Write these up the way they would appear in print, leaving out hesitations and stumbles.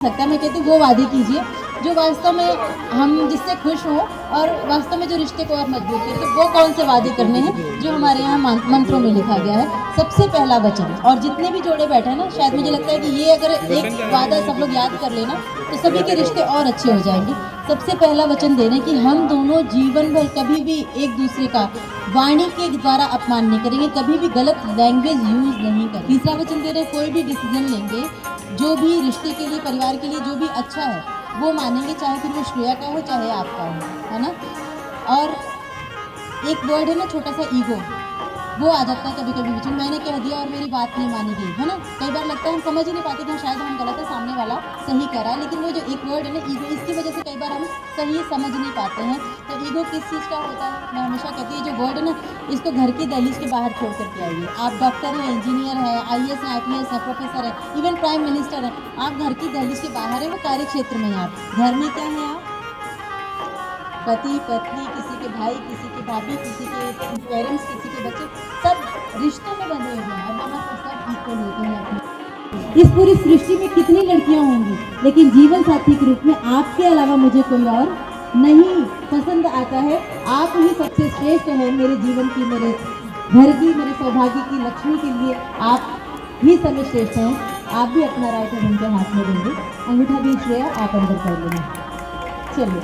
सकता है। मैं कहती हूँ वो वादे कीजिए जो वास्तव में हम जिससे खुश हों और वास्तव में जो रिश्ते को और मजबूत करें। तो वो कौन से वादे करने हैं जो हमारे यहाँ मंत्रों में लिखा गया है। सबसे पहला वचन, और जितने भी जोड़े बैठे हैं ना, शायद मुझे लगता है कि ये अगर एक वादा सब लोग याद कर लेना तो सभी के रिश्ते और अच्छे हो जाएंगे। सबसे पहला वचन दे रहे हैं कि हम दोनों जीवन भर कभी भी एक दूसरे का वाणी के द्वारा अपमान नहीं करेंगे, कभी भी गलत लैंग्वेज यूज नहीं करेंगे। तीसरा वचन दे रहे हैं, कोई भी डिसीजन लेंगे जो भी रिश्ते के लिए, परिवार के लिए जो भी अच्छा है वो मानेंगे, चाहे फिर वो श्रेया का हो चाहे आपका हो, है ना। और एक वर्ड है ना छोटा सा, ईगो, वो आ जाता है कभी कभी बीच में। मैंने कह दिया और मेरी बात नहीं मानी गई, है ना। कई बार लगता है हम समझ ही नहीं पाते कि शायद हम गलत है, सामने वाला सही कर रहा है। लेकिन वो जो एक वर्ड है ना ईगो, इसकी वजह से कई बार हम सही समझ नहीं पाते हैं। तो ईगो किस चीज़ का होता है, मैं हमेशा कहती हूँ जो वर्ड है ना, इसको घर की दहलीज के बाहर छोड़ करके आइए। आप डॉक्टर हैं, इंजीनियर है, IAS है, IPS है, प्रोफेसर है, इवन प्राइम मिनिस्टर है, आप घर की दहलीज के बाहर है, वो कार्य क्षेत्र में है। आप घर में क्या है, आप पति पत्नी, किसी के भाई, किसी के भाभी, किसी के पेरेंट्स, किसी के बच्चे, सब रिश्तों में बंधे हुए हैं और वहाँ पर सब इक्वल होते हैं अपने। इस पूरी सृष्टि में कितनी लड़कियां होंगी, लेकिन जीवन साथी के रूप में आपके अलावा मुझे कोई और नहीं पसंद आता है। आप ही सबसे श्रेष्ठ है मेरे जीवन की, मेरे घर की, मेरे सौभाग्य की, लक्ष्मी के लिए आप ही सर्वश्रेष्ठ हैं। आप भी अपना राइट हैंड उनके हाथ में देंगे। अंगूठा भी श्रेया आप अंदर कर लेना। चलिए,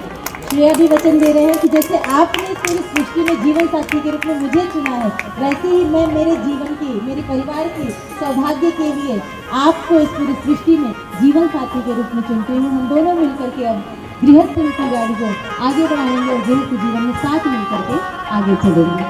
श्रेया भी वचन दे रहे हैं कि जैसे आपने इस पूरी सृष्टि में जीवन साथी के रूप में मुझे चुना है, वैसे ही मैं मेरे जीवन की, मेरे परिवार की सौभाग्य के लिए आपको इस पूरी सृष्टि में जीवन साथी के रूप में चुनती हूँ। हम दोनों मिलकर के अब गृहस्थ की गाड़ी को आगे बढ़ाएंगे और गृहस्थ जीवन में साथ मिलकर के आगे चलेंगे।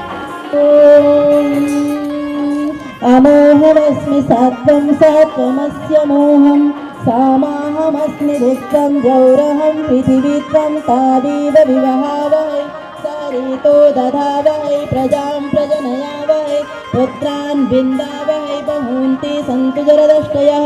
अमोहमस्मि सात्वं सात्वमस्य मोहम् सामाहमस्मि दुःखं द्यौरहं पृथिवीत्वं तावीव विवहावहै सरितो दधावहै प्रजां प्रजनयावहै पुत्रान् विन्दावहै बहून्ति सन्तु जरदष्टयः।